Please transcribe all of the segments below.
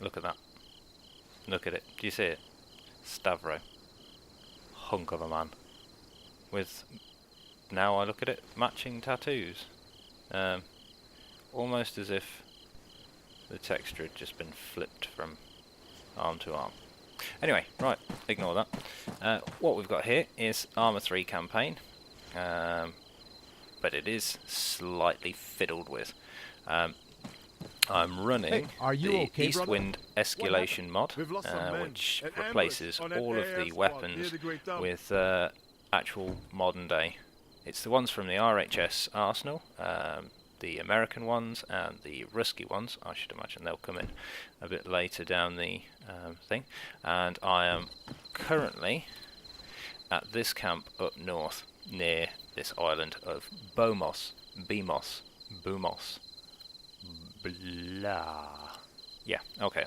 Look at that. Look at it. Do you see it? Stavro. Hunk of a man. With, now I look at it, matching tattoos. Almost as if the texture had just been flipped from arm to arm. Anyway, right, ignore that. What we've got here is ARMA 3 campaign, but it is slightly fiddled with. I'm running the East Wind Escalation mod, which replaces all of the weapons with actual modern day. It's the ones from the RHS arsenal, the American ones and the Rusky ones. I should imagine they'll come in a bit later down the thing. And I am currently at this camp up north near this island of Bumos. Blah. Yeah, okay,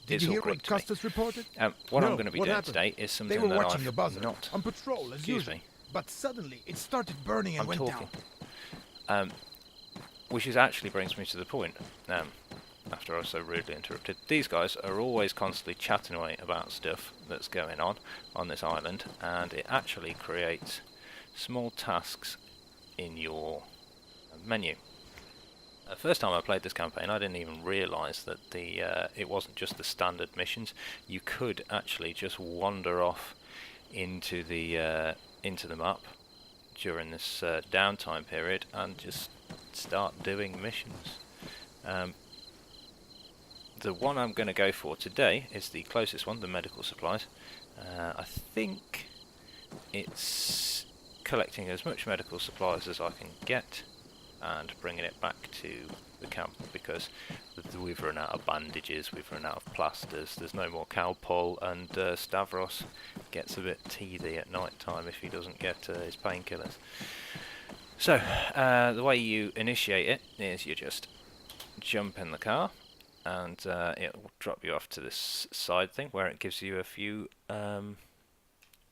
Did you hear what Custis reported? What I'm going to be doing today is something they were that watching I've a buzzer not... on patrol as usual, but suddenly it started burning and I'm went talking. down. Which actually brings me to the point, after I was so rudely interrupted. These guys are always constantly chatting away about stuff that's going on this island, and it actually creates small tasks in your menu. The first time I played this campaign, I didn't even realise that it wasn't just the standard missions. You could actually just wander off into the map during this downtime period and just start doing missions. The one I'm going to go for today is the closest one, the medical supplies. I think it's collecting as much medical supplies as I can get and bringing it back to the camp, because we've run out of bandages, we've run out of plasters, there's no more Calpol, and Stavros gets a bit teethy at night time if he doesn't get his painkillers. So, the way you initiate it is you just jump in the car, and it will drop you off to this side thing where it gives you a few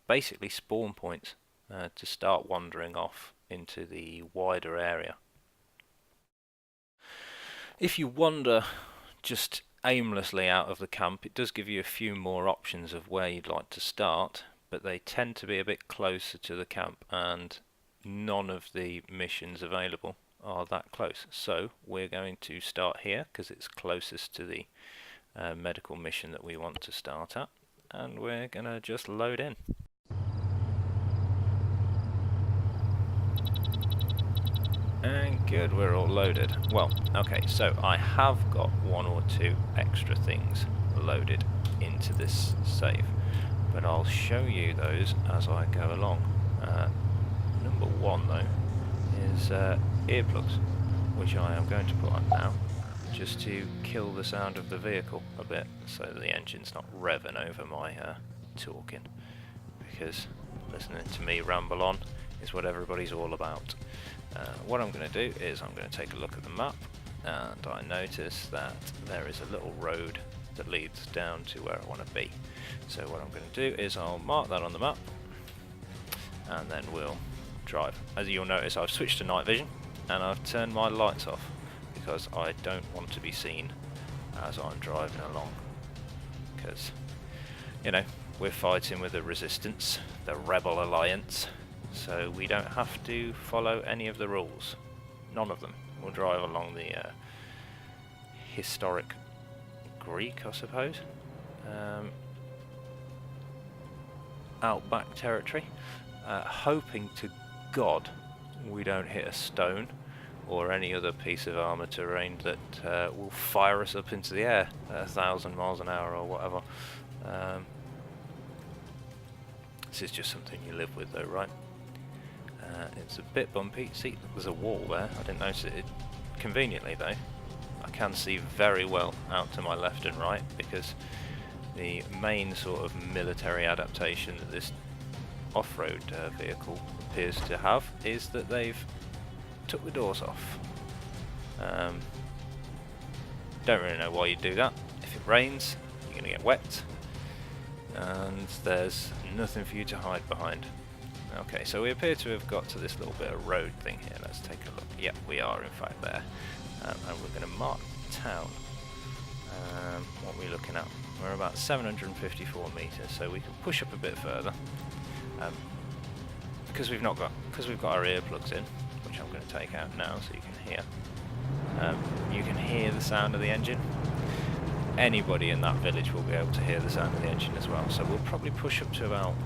basically spawn points to start wandering off into the wider area. If you wander just aimlessly out of the camp, it does give you a few more options of where you'd like to start, but they tend to be a bit closer to the camp, and none of the missions available are that close. So we're going to start here because it's closest to the medical mission that we want to start at, and we're going to just load in. And good, we're all loaded. Well, okay, so I have got one or two extra things loaded into this save, but I'll show you those as I go along. Number one, though, is earplugs, which I am going to put on now, just to kill the sound of the vehicle a bit, so that the engine's not revving over my talking, because listening to me ramble on is what everybody's all about. What I'm going to do is I'm going to take a look at the map, and I notice that there is a little road that leads down to where I want to be. So what I'm going to do is I'll mark that on the map, and then we'll drive. As you'll notice, I've switched to night vision and I've turned my lights off because I don't want to be seen as I'm driving along, because, you know, we're fighting with the resistance, the rebel alliance, so we don't have to follow any of the rules. None of them. We'll drive along the historic Greek, I suppose, outback territory, hoping to God we don't hit a stone or any other piece of armour terrain that will fire us up into the air at 1,000 miles an hour or whatever. This is just something you live with though, right? It's a bit bumpy. See, there's a wall there. I didn't notice it. Conveniently though, I can see very well out to my left and right, because the main sort of military adaptation that this off-road vehicle appears to have is that they've took the doors off. Don't really know why you do that. If it rains, you're going to get wet, and there's nothing for you to hide behind. Okay, so we appear to have got to this little bit of road thing here. Let's take a look. Yep, we are in fact there. And we're going to mark the town. What are we looking at? We're about 754 meters, so we can push up a bit further. Because we've got our earplugs in, which I'm going to take out now, so you can hear. You can hear the sound of the engine. Anybody in that village will be able to hear the sound of the engine as well. So we'll probably push up to about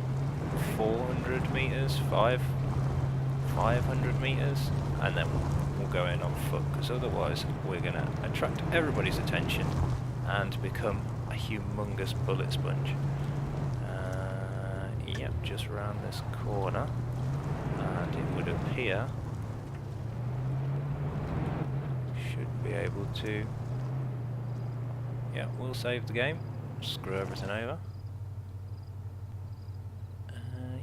400 meters, 500 meters, and then we'll go in on foot, because otherwise we're going to attract everybody's attention and become a humongous bullet sponge. Yep, just around this corner, and it would appear should be able to. Yeah, we'll save the game, screw everything over.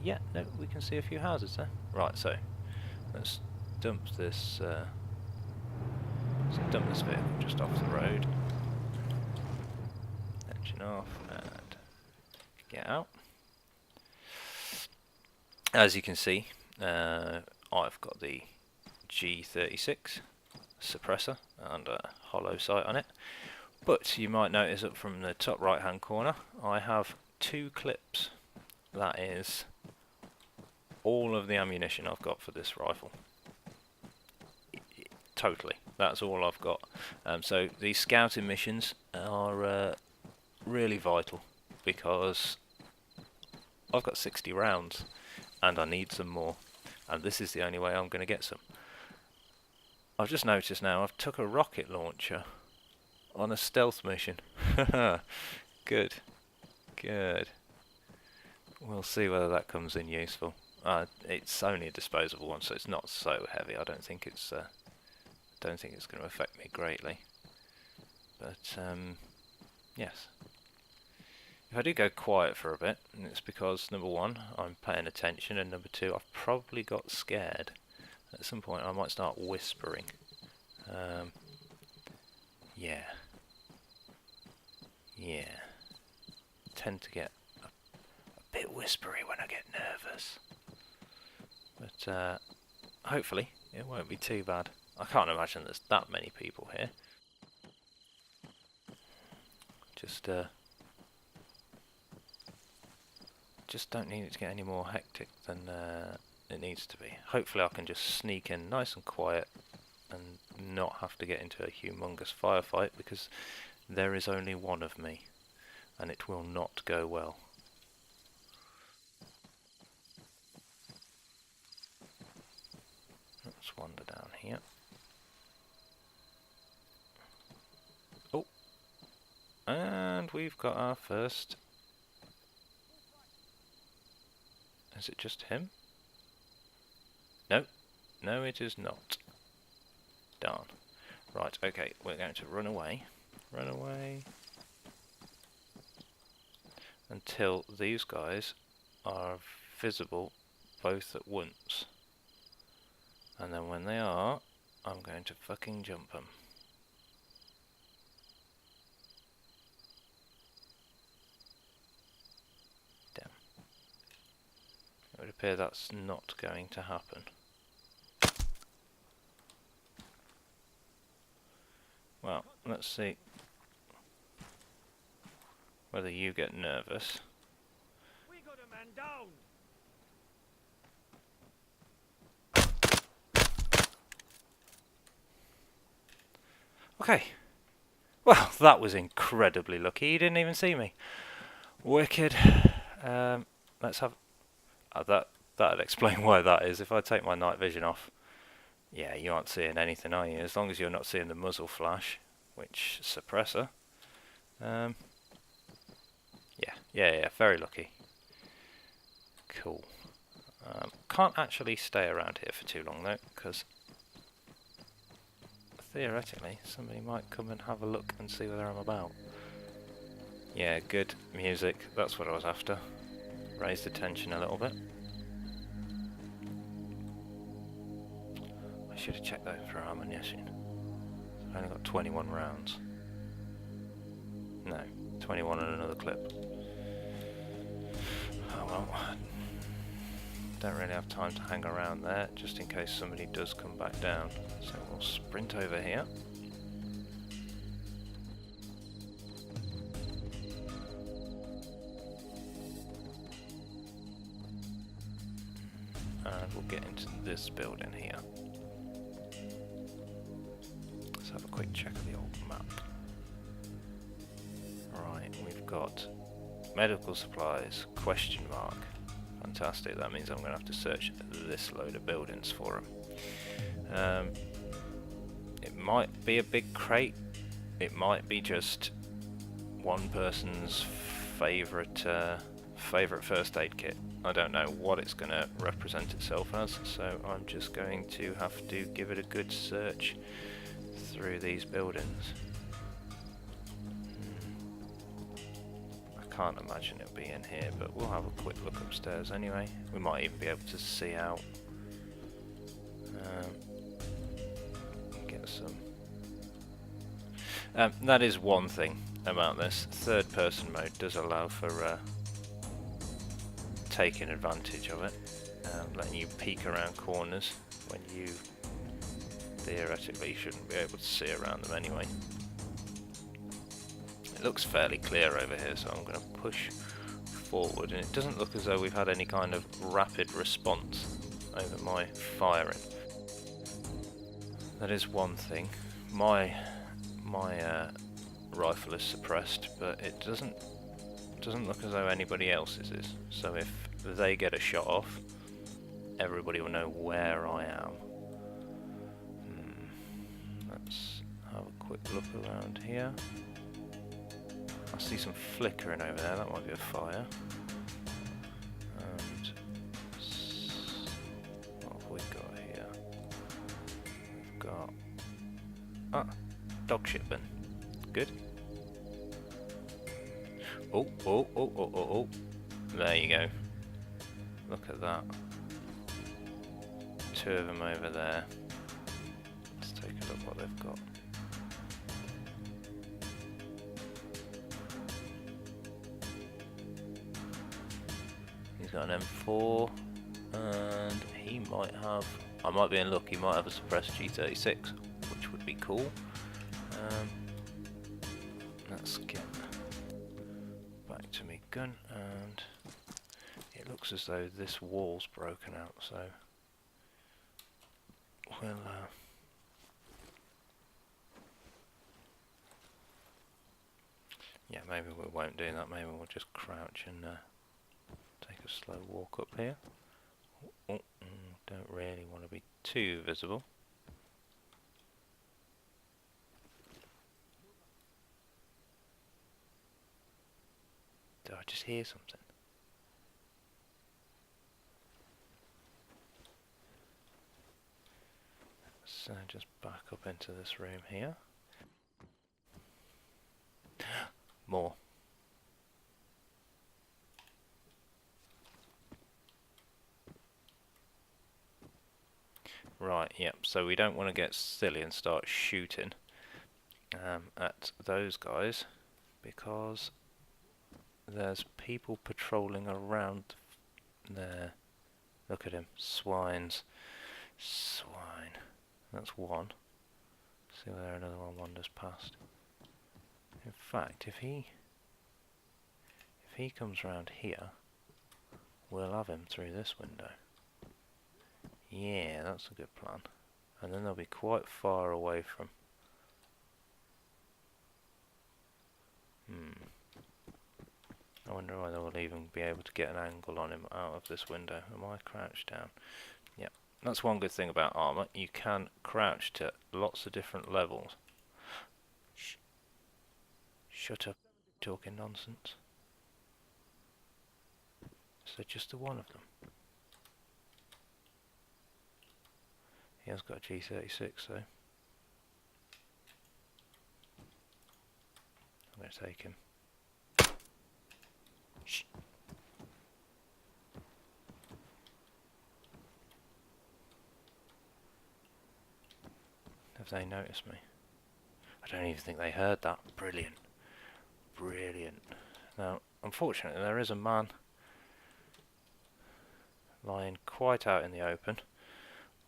Yeah, no, we can see a few houses there. Right, so let's dump this vehicle just off the road. Engine off and get out. As you can see, I've got the G36 suppressor and a hollow sight on it. But you might notice up from the top right hand corner, I have 2 clips. That is all of the ammunition I've got for this rifle. Totally, that's all I've got. So these scouting missions are really vital, because I've got 60 rounds and I need some more, and this is the only way I'm going to get some. I've just noticed now I've took a rocket launcher on a stealth mission. Good. We'll see whether that comes in useful. It's only a disposable one, so it's not so heavy. I don't think it's going to affect me greatly. But yes. If I do go quiet for a bit, it's because number 1, I'm paying attention, and number 2, I've probably got scared. At some point I might start whispering. Yeah. Tend to get a bit whispery when I get nervous. But hopefully it won't be too bad. I can't imagine there's that many people here. Just don't need it to get any more hectic than it needs to be. Hopefully I can just sneak in nice and quiet and not have to get into a humongous firefight, because there is only one of me and it will not go well. Let's wander down here. Oh, and we've got our first. Is it just him? No, it is not. Darn. Right, okay, we're going to run away. Run away. Until these guys are visible both at once. And then when they are, I'm going to fucking jump them. Damn. It would appear that's not going to happen. Well, let's see whether you get nervous. We got a man down. Okay. Well, that was incredibly lucky. He didn't even see me. Wicked. Let's have that'd explain why that is. If I take my night vision off, yeah, you aren't seeing anything, are you? As long as you're not seeing the muzzle flash, which suppressor. Yeah, very lucky. Cool. Can't actually stay around here for too long though, because theoretically somebody might come and have a look and see whether I'm about. Yeah, good music. That's what I was after. Raise the tension a little bit. I should have checked that for ammunition. I've only got 21 rounds. No, 21 and another clip. Oh well. Don't really have time to hang around there, just in case somebody does come back down. So we'll sprint over here. we'll get into this building here. Let's have a quick check of the old map. Right, we've got medical supplies, question mark. Fantastic, that means I'm going to have to search this load of buildings for them. It might be a big crate, it might be just one person's favourite first aid kit. I don't know what it's going to represent itself as, so I'm just going to have to give it a good search through these buildings. I can't imagine it'll be in here, but we'll have a quick look upstairs anyway. We might even be able to see out. Get some. That is one thing about this. Third person mode does allow for taking advantage of it, letting you peek around corners when you theoretically shouldn't be able to see around them anyway. It looks fairly clear over here, so I'm going to push forward, and it doesn't look as though we've had any kind of rapid response over my firing. That is one thing. My rifle is suppressed, but it doesn't look as though anybody else's is. So if they get a shot off, everybody will know where I am. Let's have a quick look around here. I see some flickering over there, that might be a fire. And what have we got here? We've got dog shit bin. Good. Oh. There you go. Look at that. Two of them over there. Let's take a look what they've got. He's got an M4, and he might have, I might be in luck, he might have a suppressed G36, which would be cool. Let's get back to me gun, and it looks as though this wall's broken out, so we'll yeah, maybe we won't do that, maybe we'll just crouch and take a slow walk up here. Don't really want to be too visible. Did I just hear something? So just back up into this room here. More. Right, yep, so we don't want to get silly and start shooting at those guys, because there's people patrolling around there. Look at him, swine. That's one. See whether another one wanders past. In fact, if he comes round here, we'll have him through this window. Yeah, that's a good plan. And then they'll be quite far away from... I wonder whether we'll even be able to get an angle on him out of this window. Am I crouched down? Yep. That's one good thing about ARMA. You can crouch to lots of different levels. Shh. Shut up, talking nonsense. Is there just the one of them? He has got a G36 though. I'm going to take him. Shh. Have they noticed me? I don't even think they heard that. Brilliant. Brilliant. Now, unfortunately, there is a man lying quite out in the open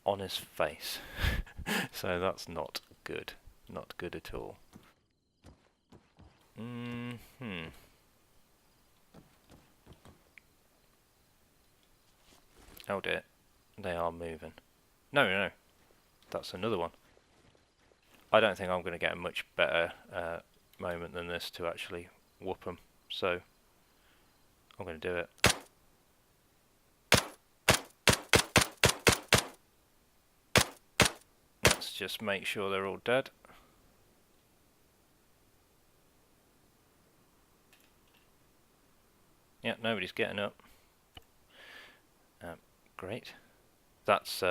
on his face. So that's not good. Not good at all. Oh dear. They are moving. No, no, no. That's another one. I don't think I'm going to get a much better moment than this to actually whoop them. So, I'm going to do it. Let's just make sure they're all dead. Yeah, nobody's getting up. Great. That's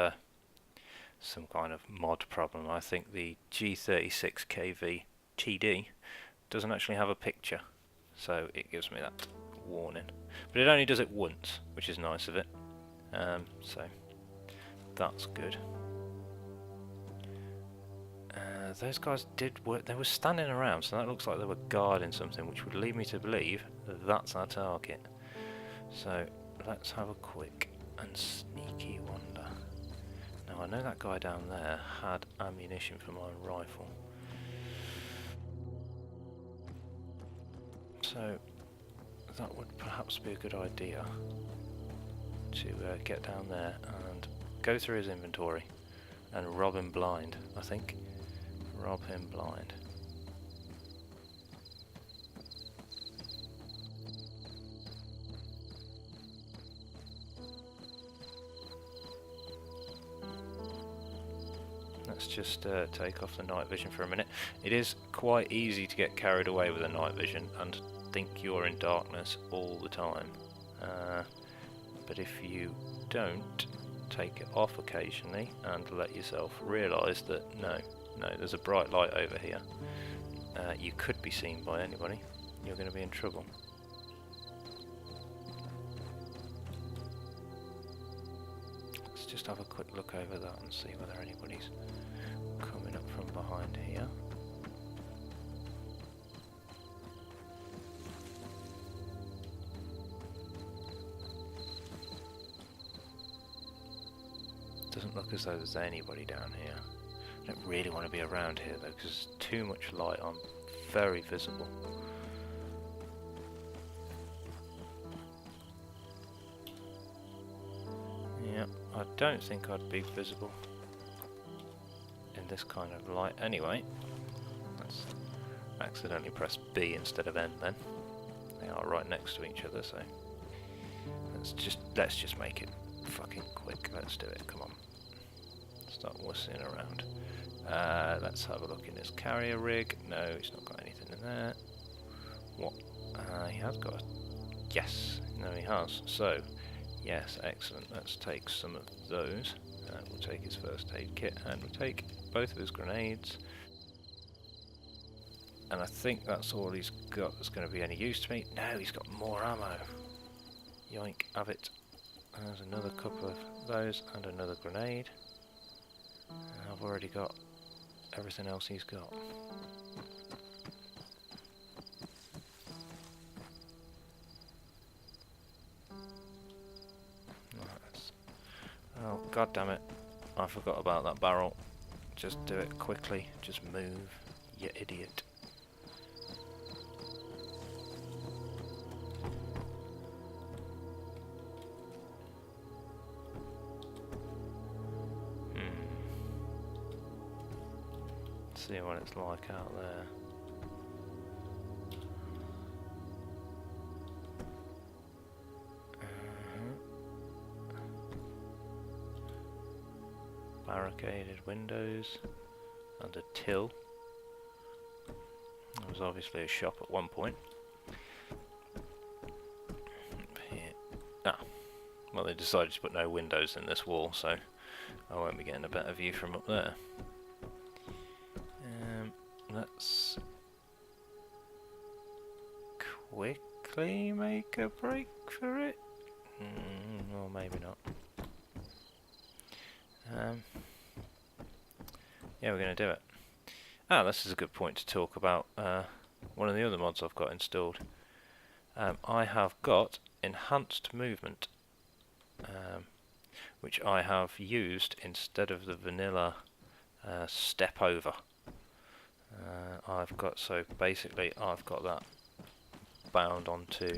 some kind of mod problem. I think the G36KV TD doesn't actually have a picture, so it gives me that warning. But it only does it once, which is nice of it. So that's good. Those guys did work. They were standing around, so that looks like they were guarding something, which would lead me to believe that that's our target. So let's have a quick and sneaky wander. Now I know that guy down there had ammunition for my rifle, so that would perhaps be a good idea to get down there and go through his inventory and rob him blind. I think rob him blind. Let's just take off the night vision for a minute. It is quite easy to get carried away with a night vision and think you're in darkness all the time. But if you don't take it off occasionally and let yourself realise that no, there's a bright light over here, you could be seen by anybody, you're going to be in trouble. Let's just have a quick look over that and see whether anybody's coming up from behind here. Doesn't look as though there's anybody down here. I don't really want to be around here though, because there's too much light. I'm very visible. Yeah, I don't think I'd be visible in this kind of light anyway. Let's accidentally press B instead of N then. They are right next to each other, so let's just make it fucking quick. Let's do it, come on. Start whistling around. Let's have a look in his carrier rig. No, he's not got anything in there. What? He has got a... Yes, no he has. So, yes, excellent. Let's take some of those. We'll take his first aid kit and we'll take both of his grenades. And I think that's all he's got that's going to be any use to me. No, he's got more ammo. Yoink, have it. There's another couple of those and another grenade. And I've already got everything else he's got. Oh, god damn it. I forgot about that barrel. Just do it quickly. Just move, you idiot. See what it's like out there. Barricaded windows and a till. There was obviously a shop at one point. Up here. Ah, well, they decided to put no windows in this wall, so I won't be getting a better view from up there. Let's quickly make a break for it. Or maybe not. Yeah, we're going to do it. Ah, this is a good point to talk about one of the other mods I've got installed. I have got enhanced movement, which I have used instead of the vanilla step over. I've got that bound onto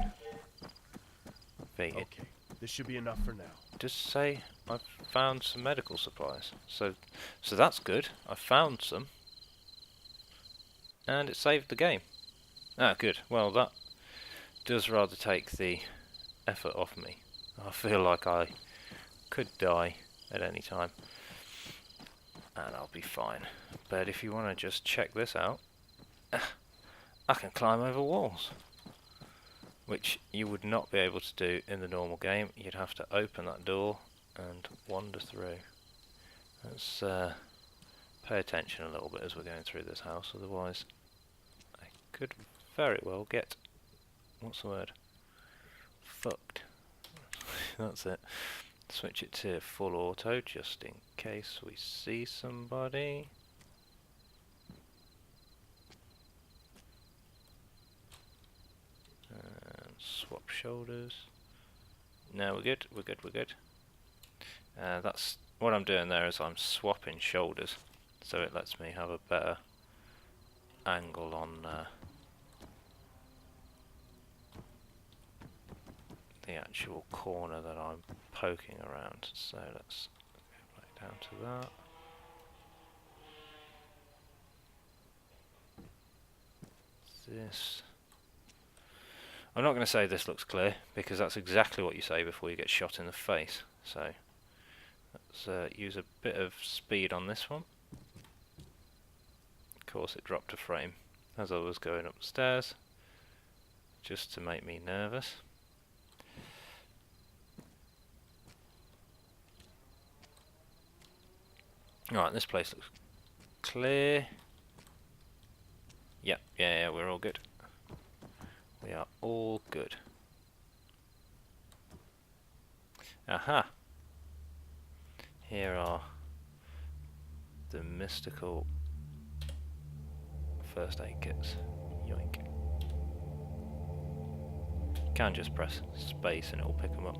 V. Okay, this should be enough for now. Just say I've found some medical supplies. So that's good. I found some. And it saved the game. Ah, good. Well, that does rather take the effort off me. I feel like I could die at any time. And I'll be fine. But if you want to just check this out, I can climb over walls. Which you would not be able to do in the normal game. You'd have to open that door and wander through. Let's pay attention a little bit as we're going through this house, otherwise I could very well get, what's the word? Fucked. That's it. Switch it to full auto just in case we see somebody. And swap shoulders. No, we're good, we're good, we're good. That's what I'm doing there, is I'm swapping shoulders, so it lets me have a better angle on the actual corner that I'm poking around. So let's go back down to that. This. I'm not going to say this looks clear, because that's exactly what you say before you get shot in the face. So let's use a bit of speed on this one. Of course it dropped a frame as I was going up the stairs, just to make me nervous. Alright, this place looks clear. Yep, yeah, we're all good. We are all good. Aha! Here are the mystical first aid kits. Yoink. You can just press space and it will pick them up.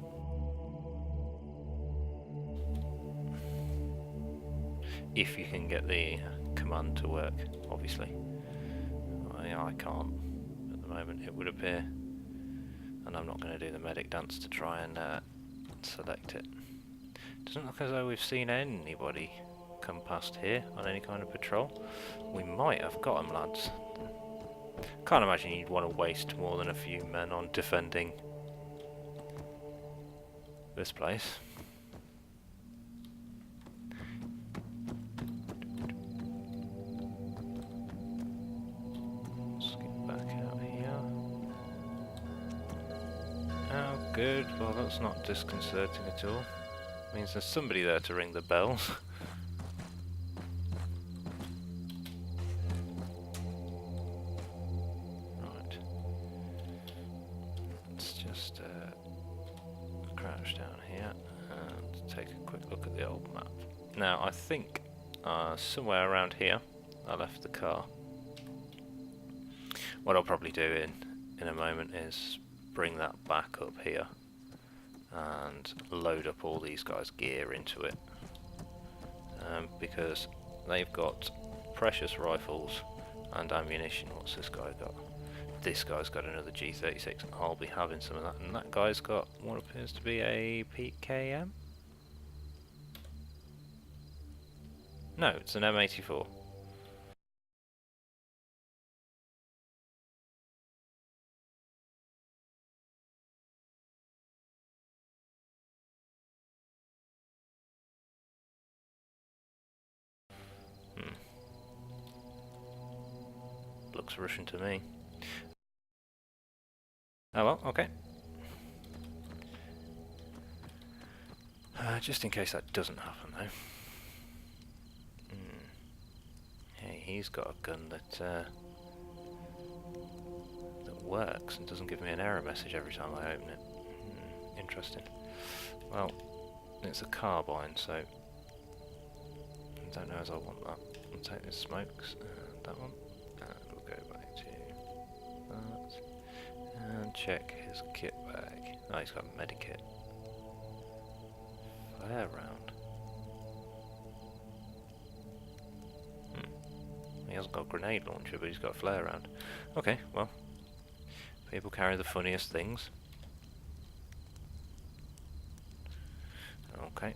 If you can get the command to work, obviously. I can't at the moment, it would appear. And I'm not going to do the medic dance to try and select it. Doesn't look as though we've seen anybody come past here on any kind of patrol. We might have got them, lads. Can't imagine you'd want to waste more than a few men on defending this place. Let's get back out here. Oh, good. Well, that's not disconcerting at all. Means there's somebody there to ring the bells. Right. Let's just crouch down here and take a quick look at the old map. Now, I think somewhere around here I left the car. What I'll probably do in a moment is bring that back up here and load up all these guys' gear into it, because they've got precious rifles and ammunition. What's this guy got? This guy's got another G36. I'll be having some of that, and that guy's got what appears to be a PKM? No, it's an M84. Looks Russian to me. Oh well, okay. Just in case that doesn't happen though. Hey, he's got a gun that works and doesn't give me an error message every time I open it. Interesting. Well, it's a carbine, so I don't know as I want that. I'll take this smokes, that one, and we'll go back to that, and check his kit bag. Oh, he's got a medikit. Flare round. He hasn't got a grenade launcher, but he's got a flare round. Okay, well, people carry the funniest things. Okay,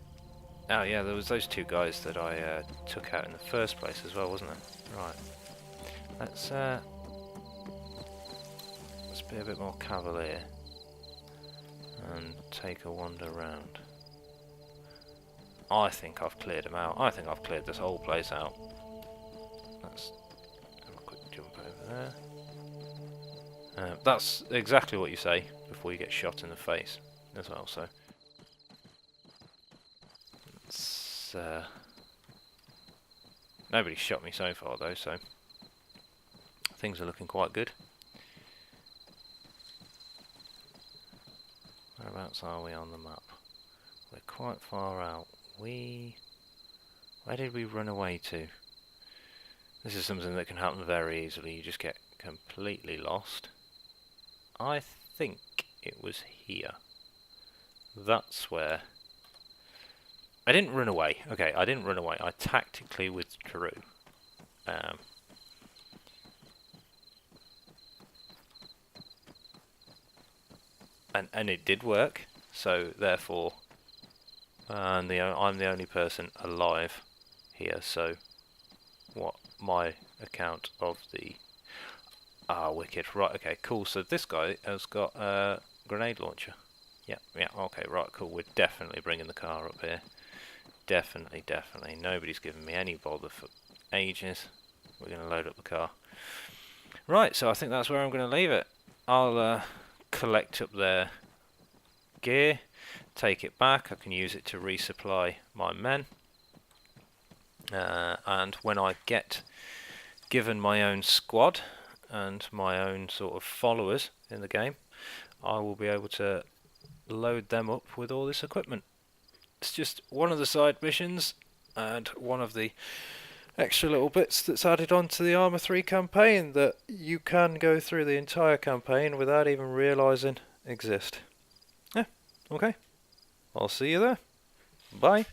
Oh yeah, there was those two guys that I took out in the first place as well, wasn't there? Right. Let's be a bit more cavalier and take a wander round. I think I've cleared them out. I think I've cleared this whole place out. Let's have a quick jump over there. That's exactly what you say before you get shot in the face as well, so it's, nobody's shot me so far though, so things are looking quite good. Whereabouts are we on the map? We're quite far out. Where did we run away to? This is something that can happen very easily. You just get completely lost. I think it was here. That's where... I didn't run away. Okay, I didn't run away. I tactically withdrew. And it did work. So therefore, I'm the only person alive here. So, what my account of the wicked. Right. Okay. Cool. So this guy has got a grenade launcher. Yeah. Okay. Right. Cool. We're definitely bringing the car up here. Definitely. Nobody's given me any bother for ages. We're going to load up the car. Right. So I think that's where I'm going to leave it. I'll collect up their gear, take it back. I can use it to resupply my men, and when I get given my own squad and my own sort of followers in the game, I will be able to load them up with all this equipment. It's just one of the side missions and one of the extra little bits that's added on to the ARMA 3 campaign that you can go through the entire campaign without even realising exist. Yeah, okay. I'll see you there. Bye.